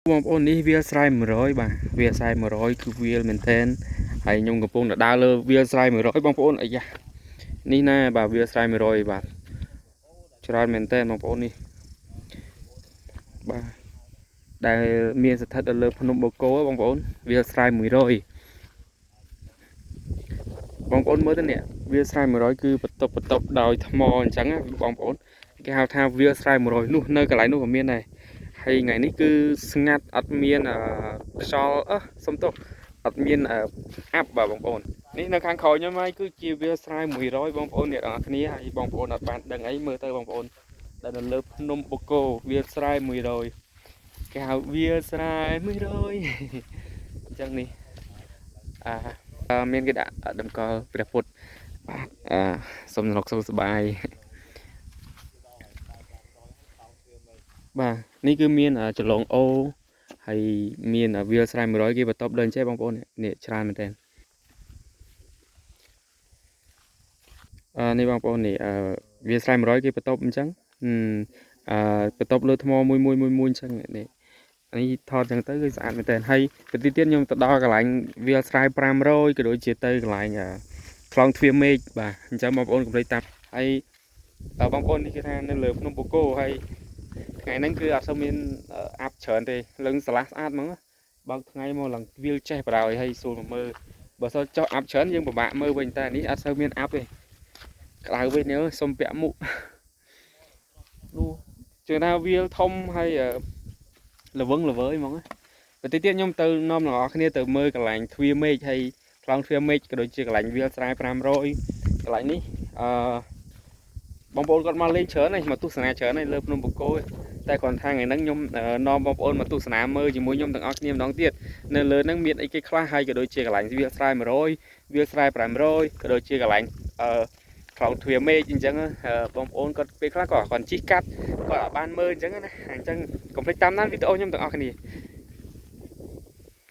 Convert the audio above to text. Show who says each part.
Speaker 1: បងប្អូននេះវាស្រ័យ100បាទវាស្រ័យ100គឺវាមែនតែនហើយខ្ញុំកំពុងដើរលើវាស្រ័យ100បងប្អូនអាយ៉ានេះណាបាទវាស្រ័យ100បាទច្រើនមែនតែនបងប្អូននេះបាទដែលមានស្ថិតនៅលើភ្នំបូកគោបងប្អូនវាស្រ័យ100បងប្អូនមើលទៅនេះវាស្រ័យ100គឺបន្ទប់ដោយថ្មអញ្ចឹងបងប្អូនគេហៅថាវាស្រ័យ100នោះនៅកន្លែងនោះក៏មានដែរហើយថ្ងៃនេះគឺស្ងាត់អត់មានខ្យល់សុំទោសអត់មានអាប់បាទបងប្អូននេះនៅខាងក្រោយខ្ញុំហើយគឺជាវាស្រ័យ100បងប្អូនអ្នកនរគ្នាហើយបងប្អូនអត់បានដឹងអីមើលទៅបងប្អូនដែលនៅលើភ្នំបូកគោវាស្រ័យ100គេហៅវាស្រ័យ100អញ្ចឹងនេះមានគេដាក់តម្កល់ព្រះពុទ្ធបាទសុំរកសុខសប្បាយបាទនេះគឺមានចលងអូហើយមានវាលស្រែ100គេបន្ទប់ដើរចេះបងប្អូននេះច្រើនមែនតើនេះបងប្អូននេះវាលស្រែ100គេបន្ទប់អញ្ចឹងបន្ទប់លើថ្មមួយអញ្ចឹងនេះនេះថតអញ្ចឹងទៅគឺស្អាតមែនតើហើយទៅទៀតខ្ញុំទៅដល់កន្លែងវាលស្រែ500ក៏ដូចជាទៅកន្លែងខ្លងទ្វារមេឃបាទអញ្ចឹងបងប្អូនកុំភ្លេចតាមហើយបងប្អូននេះគឺថានៅលើភ្នំបូកគោហើយថ្ងៃហ្នឹងគឺអត់សូវមានអាប់ច្រើនទេឡើងស្រឡះស្អាតហ្មងបើកថ្ងៃមកឡើងវាលចេះបដ ாய் ហើយសួរមកមើលបើសិនចុះអាប់ច្រើនយើងពិបាកមើលវិញតែនេះអត់សូវមានអាប់ទេក្តៅវិញនេះសុំពាក់មុខនោះជឿថាវាលធំហើយល្វឹងល្វើយហ្មងទៅទៀតខ្ញុំទៅនាំអ្នកនរគ្នាទៅមើលកន្លែងទ្វារមេឃហើយខ្លងទ្វារមេឃក៏ដូចជាកន្លែងវាលស្រែ500កន្លែងនេះបងប្អូនគាត់មកលេងច្រើនហើយមកទស្សនាច្រើនហើយលើភ្នំបូកគោតែគ្រាន់ថាថ្ងៃហ្នឹងខ្ញុំនាំបងប្អូនមកទស្សនាមើលជាមួយខ្ញុំទាំងអស់គ្នាម្ដងទៀតនៅលើហ្នឹងមានអីគេខ្លះហើយក៏ដូចជាកន្លែងវាលស្រែ100វាលស្រែ500ក៏ដូចជាកន្លែងខ្លងទ្វារមេឃអញ្ចឹងបងប្អូនគាត់ពេលខ្លះក៏គាត់ជិះកាត់គាត់អាចបានមើលអញ្ចឹងណាអញ្ចឹងកុំភ្លេចតាមដានវីដេអូខ្ញុំទាំងអស់គ្នា